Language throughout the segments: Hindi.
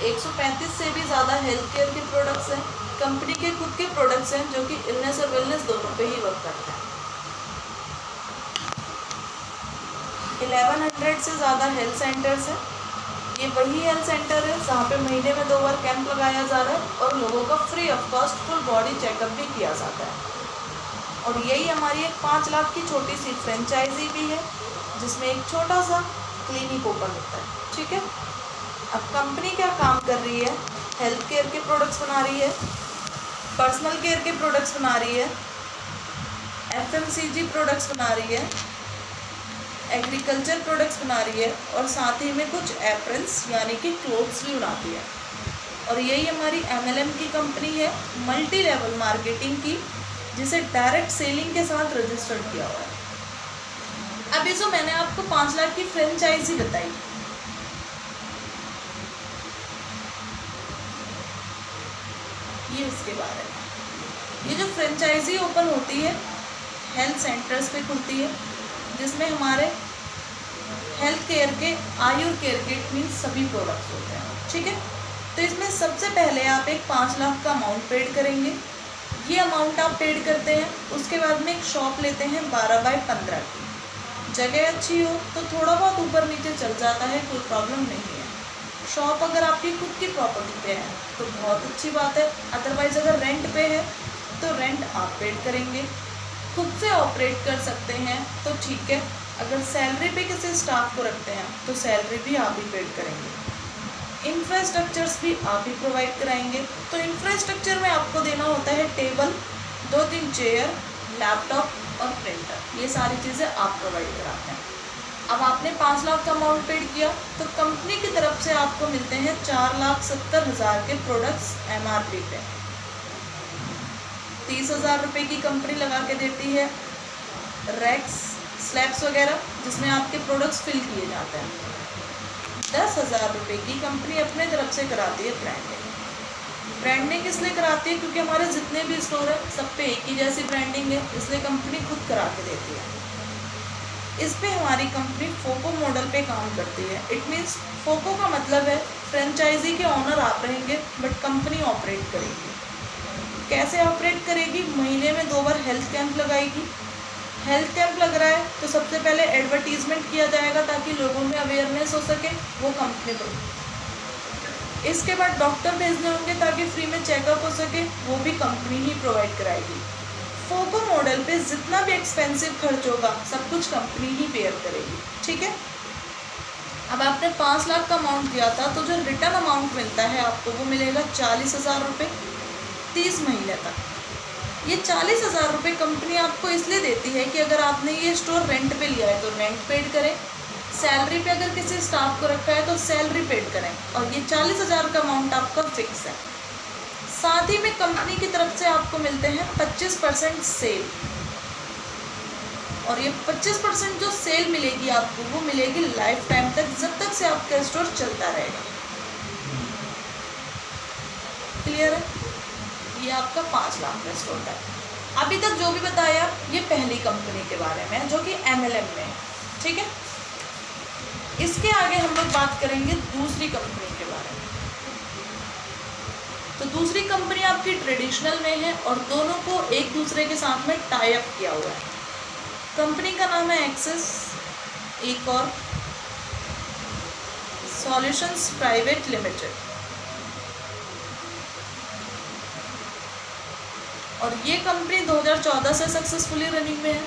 135 से भी ज़्यादा हेल्थ केयर के प्रोडक्ट्स हैं, कंपनी के खुद के प्रोडक्ट्स हैं जो कि इलनेस और वेलनेस दोनों पे ही वर्क करते हैं। 1100 से ज़्यादा हेल्थ सेंटर्स हैं। ये वही हेल्थ सेंटर है जहाँ पे महीने में 2 बार कैंप लगाया जा रहा है और लोगों का free of cost full body checkup भी किया जाता है। और यही हमारी एक 5 लाख की छोटी सी फ्रेंचाइजी भी है जिसमें एक छोटा सा क्लिनिक ओपन होता है। ठीक है, अब कंपनी क्या काम कर रही है? हेल्थ केयर के प्रोडक्ट्स बना रही है, पर्सनल केयर के प्रोडक्ट्स बना रही है, FMCG प्रोडक्ट्स बना रही है, एग्रीकल्चर प्रोडक्ट्स बना रही है और साथ ही में कुछ एप्रन्स यानी कि क्लोथ्स भी बनाती है। और यही हमारी MLM की कंपनी है, मल्टी लेवल मार्केटिंग की, जिसे डायरेक्ट सेलिंग के साथ रजिस्टर्ड किया हुआ है। अभी जो मैंने आपको 5 लाख की फ्रेंचाइजी बताई, ये उसके बारे में। ये जो फ्रेंचाइजी ओपन होती है हेल्थ सेंटर्स पे खुलती है जिसमें हमारे हेल्थ केयर के, आयुर केयर के मीन्स सभी प्रोडक्ट्स होते हैं। ठीक है, तो इसमें सबसे पहले आप एक 5 लाख का अमाउंट पेड करेंगे। ये अमाउंट आप पेड करते हैं, उसके बाद में एक शॉप लेते हैं 12 बाय 15 की। जगह अच्छी हो तो थोड़ा बहुत ऊपर नीचे चल जाता है, कोई प्रॉब्लम नहीं है। शॉप अगर आपकी खुद की प्रॉपर्टी पे है तो बहुत अच्छी बात है, अदरवाइज़ अगर रेंट पे है तो रेंट आप पेड करेंगे। खुद से ऑपरेट कर सकते हैं तो ठीक है, अगर सैलरी पे किसी स्टाफ को रखते हैं तो सैलरी भी आप ही पेड करेंगे। इंफ्रास्ट्रक्चर्स भी आप ही प्रोवाइड कराएंगे। तो इंफ्रास्ट्रक्चर में आपको देना होता है टेबल, 2-3 चेयर, लैपटॉप और प्रिंटर, ये सारी चीज़ें आप प्रोवाइड कराते हैं। अब आपने 5 लाख का अमाउंट पेड किया तो कंपनी की तरफ से आपको मिलते हैं 4,70,000 के प्रोडक्ट्स MRP पे। 30,000 रुपये की कंपनी लगा के देती है रैक्स, स्लैब्स वगैरह जिसमें आपके प्रोडक्ट्स फिल किए जाते हैं। 10,000 रुपये की कंपनी अपने तरफ से कराती है ब्रांडिंग। ब्रांडिंग इसलिए कराती है क्योंकि हमारे जितने भी स्टोर है सब पे एक ही जैसी ब्रांडिंग है, इसलिए कंपनी खुद करा के देती है। इस पे हमारी कंपनी फोको मॉडल पे काम करती है। इट मीन्स फोको का मतलब है फ्रेंचाइजी के ओनर आप रहेंगे बट कंपनी ऑपरेट करेगी। कैसे ऑपरेट करेगी? महीने में 2 बार हेल्थ कैंप लगाएगी। हेल्थ कैंप लग रहा है तो सबसे पहले एडवर्टीजमेंट किया जाएगा ताकि लोगों में अवेयरनेस हो सके, वो कंपनी को। इसके बाद डॉक्टर भेजने होंगे ताकि फ्री में चेकअप हो सके, वो भी कंपनी ही प्रोवाइड कराएगी। फोको मॉडल पे जितना भी एक्सपेंसिव खर्च होगा सब कुछ कंपनी ही पेयर करेगी। ठीक है, अब आपने 5 लाख का अमाउंट दिया था तो जो रिटर्न अमाउंट मिलता है आपको वो मिलेगा 40,000 रुपये 30 महीने तक। ये 40,000 रुपये कंपनी आपको इसलिए देती है कि अगर आपने ये स्टोर रेंट पे लिया है तो रेंट पेड करें, सैलरी पे अगर किसी स्टाफ को रखा है तो सैलरी पेड करें, और ये 40,000 का अमाउंट आपका फिक्स है। साथ ही में कंपनी की तरफ से आपको मिलते हैं 25% सेल, और ये 25% जो सेल मिलेगी आपको वो मिलेगी लाइफ टाइम तक, जब तक से आपका स्टोर चलता रहेगा। क्लियर है? ये आपका 5 लाख का स्टोर है। अभी तक जो भी बताया ये पहली कंपनी के बारे में जो कि MLM में है। ठीक है, इसके आगे हम लोग बात करेंगे दूसरी कंपनी के बारे में। तो दूसरी कंपनी आपकी ट्रेडिशनल में है और दोनों को एक दूसरे के साथ में टाई अप किया हुआ है। कंपनी का नाम है एक्सेस एक और सॉल्यूशंस प्राइवेट लिमिटेड, और ये कंपनी 2014 से सक्सेसफुली रनिंग में है।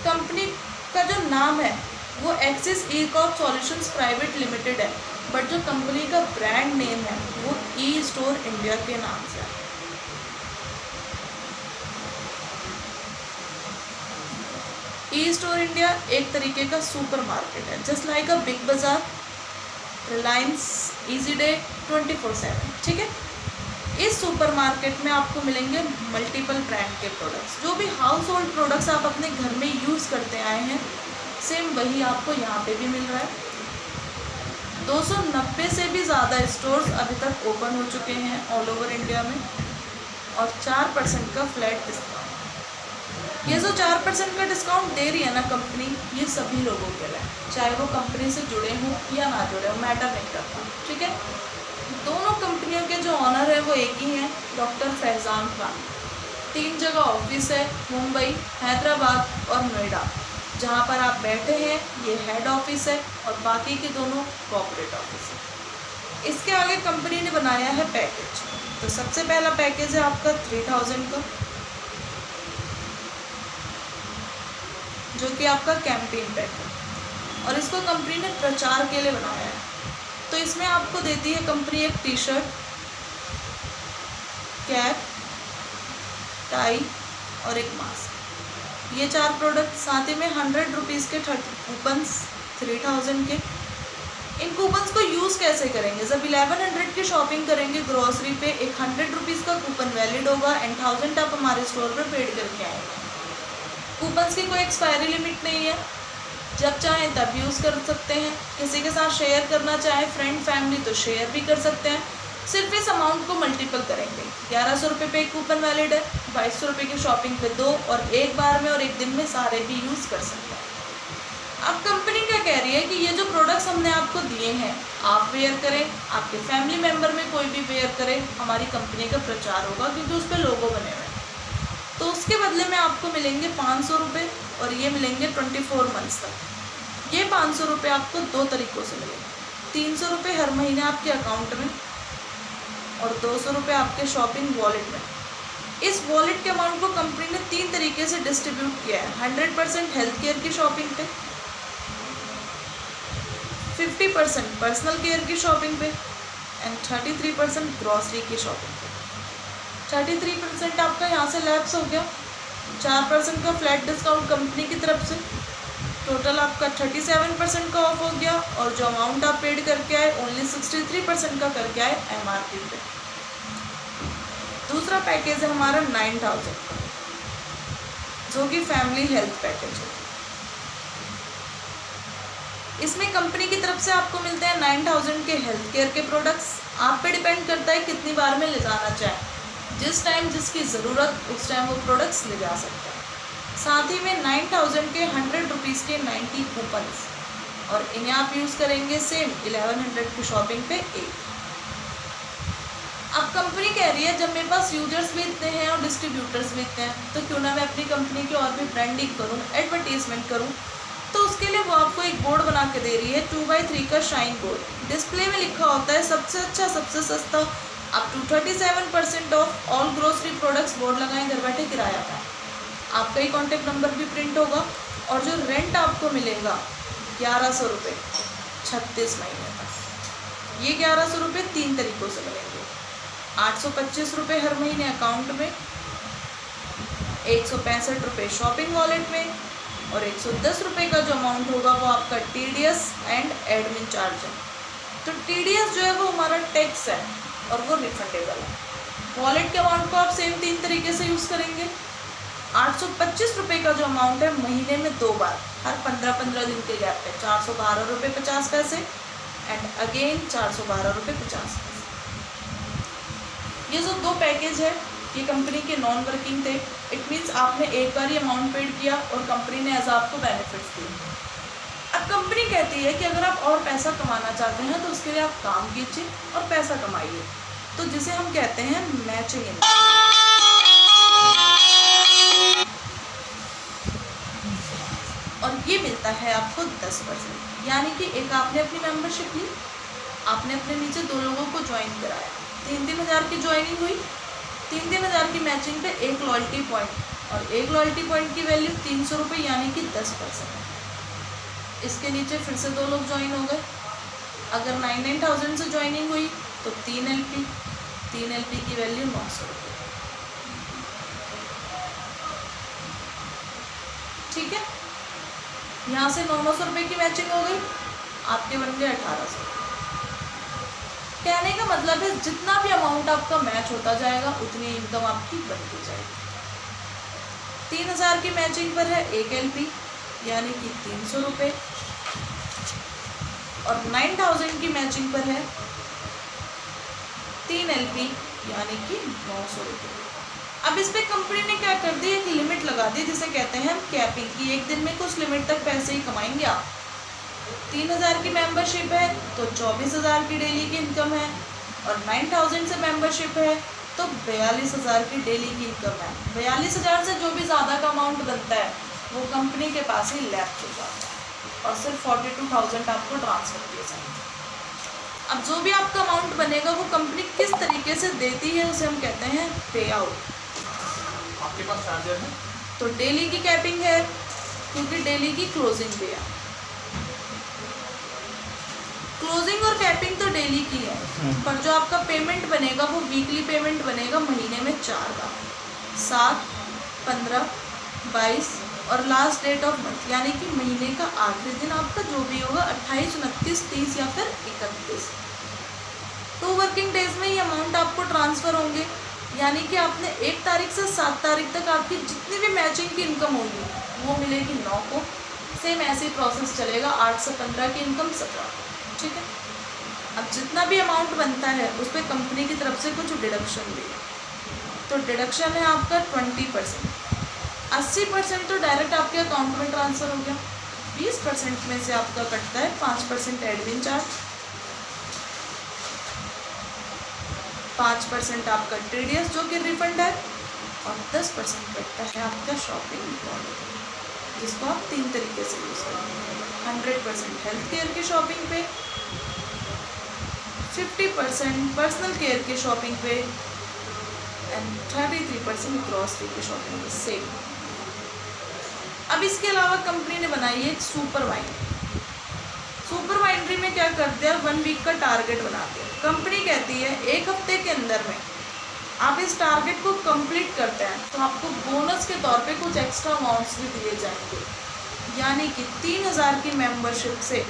कंपनी का जो नाम है वो एक्सिस ई कॉर्प सॉल्यूशंस प्राइवेट लिमिटेड है, बट जो कंपनी का ब्रांड नेम है वो ई स्टोर इंडिया के नाम से है। ई स्टोर इंडिया एक तरीके का सुपर मार्केट है, जस्ट लाइक अ बिग बाजार, रिलायंस, इजी डे, 24/7। ठीक है, इस सुपर मार्केट में आपको मिलेंगे मल्टीपल ब्रांड के प्रोडक्ट्स। जो भी हाउस होल्ड प्रोडक्ट्स आप अपने घर में यूज़ करते आए हैं सेम वही आपको यहाँ पे भी मिल रहा है। 290 से भी ज़्यादा स्टोर्स अभी तक ओपन हो चुके हैं ऑल ओवर इंडिया में, और 4% का फ्लैट डिस्काउंट। ये जो 4% का डिस्काउंट दे रही है ना कंपनी, ये सभी लोगों के लिए, चाहे वो कंपनी से जुड़े हों या ना जुड़े हों, मैटर नहीं करता। ठीक है, दोनों एक ही हैं, डॉक्टर फैज़ान खान। 3 जगह ऑफिस है, मुंबई, हैदराबाद और नोएडा। जहाँ पर आप बैठे हैं ये हेड ऑफिस है और बाकी के दोनों कॉर्पोरेट ऑफिस है। इसके आगे कंपनी ने बनाया है पैकेज। तो सबसे पहला पैकेज है आपका 3000 का, जो कि आपका कैंपेन पैक है और इसको कंपनी ने प्रचार के लिए बनाया है। तो इसमें आपको देती है कंपनी एक टी शर्ट, कैप, टाई और एक मास्क, ये 4 प्रोडक्ट। साथ ही में 100 रुपीज़ के 30 कूपन्स 3000 के। इन कूपन्स को यूज़ कैसे करेंगे? जब 1100 की शॉपिंग करेंगे ग्रॉसरी पे, एक 100 रुपीज़ का कूपन वैलिड होगा एंड 1000 आप हमारे स्टोर पर पेड करके आएंगे। कूपन्स की कोई एक्सपायरी लिमिट नहीं है, जब चाहें तब यूज़ कर सकते हैं। किसी के साथ शेयर करना चाहें फ्रेंड फैमिली तो शेयर भी कर सकते हैं। सिर्फ इस अमाउंट को मल्टीपल करेंगे। 1100 रुपये पे एक कूपन वैलिड है, 2200 रुपये की शॉपिंग पे 2 और एक बार में और एक दिन में सारे भी यूज़ कर सकते हैं। अब कंपनी क्या कह रही है कि ये जो प्रोडक्ट्स हमने आपको दिए हैं आप वेयर करें, आपके फैमिली मेम्बर में कोई भी वेयर करे, हमारी कंपनी का प्रचार होगा क्योंकि उस पर लोगो बने हुए हैं। तो उसके बदले में आपको मिलेंगे 500 रुपये और ये मिलेंगे 24 मंथ्स तक। ये 500 रुपये आपको 2 तरीक़ों से मिलेंगे। 300 रुपये हर महीने आपके अकाउंट में और 200 रुपये आपके शॉपिंग वॉलेट में। इस वॉलेट के अमाउंट को कंपनी ने 3 तरीके से डिस्ट्रीब्यूट किया है। 100% हेल्थ केयर की शॉपिंग पे, 50% पर्सनल केयर की शॉपिंग पे एंड 33% ग्रॉसरी की शॉपिंग पे। 33% आपका यहाँ से लैप्स हो गया, 4% का फ्लैट डिस्काउंट कंपनी की तरफ से, टोटल आपका 37% का ऑफ हो गया और जो अमाउंट आप पेड करके आए ओनली 63% का करके आए MRP पे। दूसरा पैकेज है हमारा 9000 का, जो कि फैमिली हेल्थ पैकेज है। इसमें कंपनी की तरफ से आपको मिलते हैं 9000 के हेल्थ केयर के प्रोडक्ट्स। आप पे डिपेंड करता है कितनी बार में ले जाना चाहें, जिस टाइम जिसकी ज़रूरत उस टाइम वो प्रोडक्ट्स ले जा सकते हैं। साथ ही में 9000 के 100 रुपीज़ के 90 कूपन्स और इन्हें आप यूज़ करेंगे सेम 1100 की शॉपिंग पे एक। अब कंपनी कह रही है जब मेरे पास यूजर्स भी इतने हैं और डिस्ट्रीब्यूटर्स भी इतने हैं तो क्यों ना मैं अपनी कंपनी की और भी ब्रांडिंग करूँ, एडवर्टीजमेंट करूँ। तो उसके लिए वो आपको एक बोर्ड बना के दे रही है, 2x3 का शाइन बोर्ड। डिस्प्ले में लिखा होता है सबसे अच्छा, सबसे सस्ता, up to 37% off all grocery products. Board लगाएं, घर बैठे किराया का। आपका ही कॉन्टेक्ट नंबर भी प्रिंट होगा और जो रेंट आपको मिलेगा 1100 रुपये 36 महीने तक। ये 1100 रुपये 3 तरीक़ों से मिलेंगे। 825 रुपये हर महीने अकाउंट में, 165 रुपये शॉपिंग वॉलेट में और 110 रुपये का जो अमाउंट होगा वो आपका TDS एंड एडमिन चार्ज है। तो TDS जो है वो हमारा टैक्स है और वो रिफंडेबल है। वॉलेट के अमाउंट को आप सेम 3 तरीके से यूज़ करेंगे। 825 रुपये का जो अमाउंट है महीने में 2 बार, हर 15-15 दिन के गैप पे 412 रुपये 50 पैसे एंड अगेन 412 रुपये 50 पैसे। ये जो 2 पैकेज है ये कंपनी के नॉन वर्किंग थे। इट मीन्स आपने एक बार ही अमाउंट पेड किया और कंपनी ने एज आपको बेनिफिट्स दिए। अब कंपनी कहती है कि अगर आप और पैसा कमाना चाहते हैं तो उसके लिए आप काम कीजिए और पैसा कमाइए, तो जिसे हम कहते हैं मैचिंग इनकम। और ये मिलता है आपको 10%। यानी कि एक आपने अपनी मेंबरशिप ली, आपने अपने नीचे 2 लोगों को ज्वाइन कराया, 3-3 हज़ार की ज्वाइनिंग हुई, 3-3 हज़ार की मैचिंग पे एक लॉयल्टी पॉइंट और एक लॉयल्टी पॉइंट की वैल्यू 300 रुपये यानी कि 10%। इसके नीचे फिर से 2 लोग ज्वाइन हो गए। अगर 9,000 से ज्वाइनिंग हुई तो 3 LP की वैल्यू 900 रुपये। ठीक है, यहाँ से 900 रुपये की मैचिंग हो गई, आपके बन गए 1800। कहने का मतलब है जितना भी अमाउंट आपका मैच होता जाएगा उतनी इनकम आपकी बनती जाएगी। 3000 की मैचिंग पर है 1 LP यानी कि 300 रुपये और 9000 की मैचिंग पर है 3 LP यानी कि 900 रुपये। अब इस पर कंपनी ने क्या कर दी, एक लिमिट लगा दी जिसे कहते हैं हम कैपिंग की। एक दिन में कुछ लिमिट तक पैसे ही कमाएंगे आप। 3000 की मेंबरशिप है तो 24,000 की डेली की इनकम है और 9000 से मेंबरशिप है तो 42,000 की डेली की इनकम है। 42,000 से जो भी ज़्यादा का अमाउंट बनता है वो कंपनी के पास ही लेफ्ट हो जाता है और सिर्फ 42,000 आपको ट्रांसफर किए जाएंगे। अब जो भी आपका अमाउंट बनेगा वो कंपनी किस तरीके से देती है उसे हम कहते हैं पे आउट। आपके पास चार्जर है? तो डेली की कैपिंग है क्योंकि डेली की क्लोजिंग पे है। क्लोजिंग और कैपिंग तो डेली की है, पर जो आपका पेमेंट बनेगा वो वीकली पेमेंट बनेगा महीने में 4 बार, 7, 15, 22 और लास्ट डेट ऑफ मंथ, यानी कि महीने का आखिरी दिन आपका जो भी होगा 28, 29, 30 या फिर 31। 2 वर्किंग डेज में ये अमाउंट आपको ट्रांसफ़र होंगे, यानी कि आपने 1 तारीख से 7 तारीख तक आपकी जितनी भी मैचिंग की इनकम होगी वो मिलेगी 9 को। सेम ऐसे ही प्रोसेस चलेगा 8 से 15 की इनकम 17, ठीक है। अब जितना भी अमाउंट बनता है उस पर कंपनी की तरफ से कुछ डिडक्शन भी है, तो डिडक्शन है आपका 20%। 80% तो डायरेक्ट आपके अकाउंट में ट्रांसफ़र हो गया, 20% में से आपका कटता है 5% एडमिन चार्ज, 5% आपका TDS जो कि रिफंड है, और 10% कटता है आपका शॉपिंग रिकॉर्ड, जिसको आप 3 तरीके से यूज़ करेंगे। 100% हेल्थ केयर की शॉपिंग पे, 50% पर्सनल केयर की शॉपिंग पे एंड 33% ग्रॉसरी की शॉपिंग पे सेम। अब इसके अलावा कंपनी ने बनाई है एक सुपर वाइंडरी। सुपर वाइंडरी में क्या करते हैं, 1 वीक का टारगेट बनाते हैं। कंपनी कहती है 1 हफ्ते के अंदर में आप इस टारगेट को कंप्लीट करते हैं तो आपको बोनस के तौर पे कुछ एक्स्ट्रा अमाउंट्स भी दिए जाएंगे, यानी कि 3,000 की मेंबरशिप से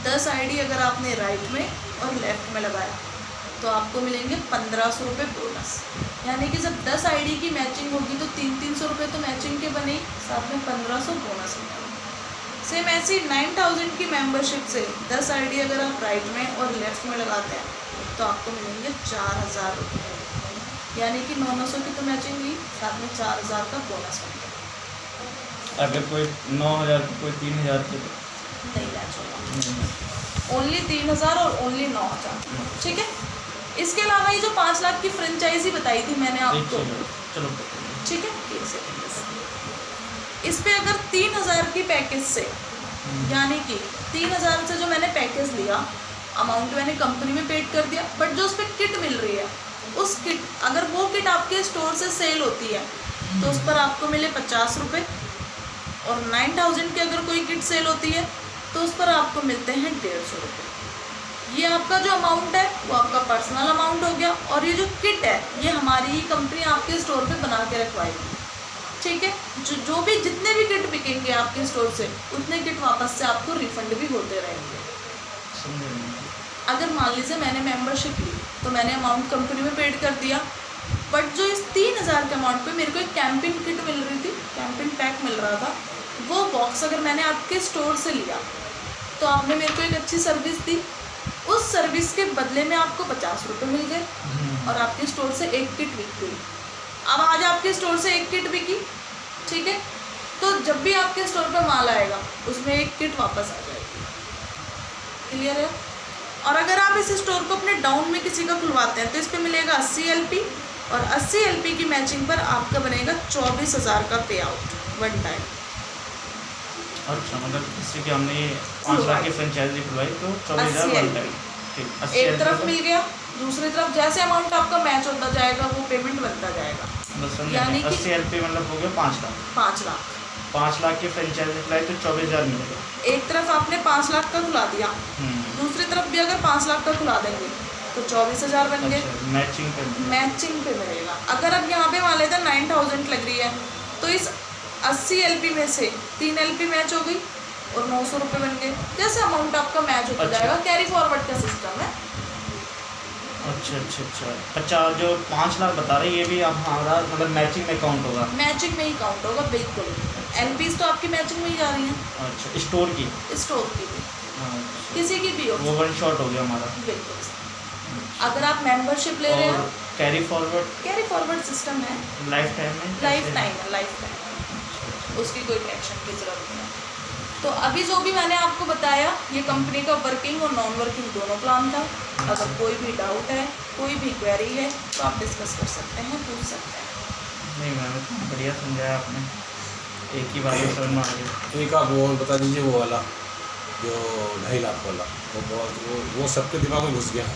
10 आईडी अगर आपने राइट में और लेफ्ट में लगाया तो आपको मिलेंगे 1,500 रुपये बोनस, यानी कि जब 10 आईडी की मैचिंग होगी तो 300 रुपये तो मैचिंग के बने, साथ में 1,500 बोनस मिलेगा। सेम ऐसी 9,000 की मेंबरशिप से 10 आईडी अगर आप राइट में और लेफ्ट में लगाते हैं तो आपको मिलेंगे 4,000 रुपये, यानी कि 900 की तो मैचिंग हुई, साथ में 4,000 का बोनस मिलेगा। अगर कोई 9,000 कोई 3,000 की नहीं मैच होगा, ओनली 3,000 और ओनली 9,000, ठीक है। इसके अलावा ये जो 5 लाख की फ्रेंचाइजी बताई थी मैंने आपको, चलो ठीक है, इस पे अगर 3,000 की पैकेज से, यानी कि 3,000 से जो मैंने पैकेज लिया अमाउंट मैंने कंपनी में पेड कर दिया, बट जो उस पर किट मिल रही है उस किट, अगर वो किट आपके स्टोर से सेल होती है तो उस पर आपको मिले 50 रुपये, और 9,000 की अगर कोई किट सेल होती है तो उस पर आपको मिलते हैं 150 रुपये। ये आपका जो अमाउंट है वो आपका पर्सनल अमाउंट हो गया, और ये जो किट है ये हमारी ही कंपनी आपके स्टोर पे बना के रखवाएगी, ठीक है। जो भी जितने भी किट बिकेंगे आपके स्टोर से उतने किट वापस से आपको रिफंड भी होते रहेंगे। अगर मान लीजिए मैंने मेंबरशिप ली तो मैंने अमाउंट कंपनी में पेड कर दिया, बट जो इस 3,000 के अमाउंट पे मेरे को एक कैंपिंग किट मिल रही थी, कैंपिंग पैक मिल रहा था, वो बॉक्स अगर मैंने आपके स्टोर से लिया तो आपने मेरे को एक अच्छी सर्विस दी, उस सर्विस के बदले में आपको 50 रुपये मिल गए और आपके स्टोर से एक किट बिक गई। अब आज आपके स्टोर से एक किट बिकी, ठीक है, तो जब भी आपके स्टोर पर माल आएगा उसमें एक किट वापस आ जाएगी, क्लियर है। और अगर आप इस स्टोर को अपने डाउन में किसी का खुलवाते हैं तो इस पर मिलेगा 80 LP, और 80 LP की मैचिंग पर आपका बनेगा 24,000 का पे आउट 1 टाइम। अच्छा, मतलब किसी के हमने 5 लाख की फ्रेंचाइजी खुलवाई तो 24,000 1 टाइम, ठीक। एक तरफ मिल गया, दूसरी तरफ जैसे अमाउंट आपका मैच होता जाएगा वो पेमेंट बनता जाएगा, यानी कि 80 LP मतलब हो गया 5 लाख। 5 लाख 5 लाख की फ्रेंचाइजी खुलाई तो 24,000 मिलेगा। एक तरफ आपने 5 लाख का खुला दिया, दूसरी तरफ भी अगर 5 लाख का खुला देंगे तो 24,000 बन गए। मैचिंग पे मिलेगा। अगर अब यहाँ पे मान लेते हैं 9,000 लग रही है तो इस 80 LP में से 3 LP मैच हो गई और 900 रुपये बन गए, जैसे अमाउंट आपका मैच होता जाएगा। कैरी फॉरवर्ड का सिस्टम है। अच्छा, जो 5 लाख बता रहे हैं ये भी आप हमारा मतलब मैचिंग में काउंट होगा? मैचिंग में ही काउंट होगा, बिल्कुल। LPs तो आपकी मैचिंग में ही जा रही हैं। अच्छा, स्टोर की भी किसी की भी हो, वो 1 शॉट हो गया हमारा, बिल्कुल। अगर आप मेंबरशिप ले रहे हैं, कैरी फॉरवर्ड सिस्टम है, लाइफ टाइम उसकी कोई टेंशन की जरूरत नहीं। तो अभी जो भी मैंने आपको बताया ये कंपनी का वर्किंग और नॉन वर्किंग दोनों प्लान था। अगर कोई भी डाउट है, कोई भी क्वेरी है तो आप डिस्कस कर सकते हैं, पूछ सकते हैं। नहीं मैम, इतना बढ़िया समझाया आपने, एक ही बार में समझ में आ गया। एक आप वो बता दीजिए, वो वाला जो 2.5 लाख वाला, वो बहुत वो सबके दिमाग में घुस गया।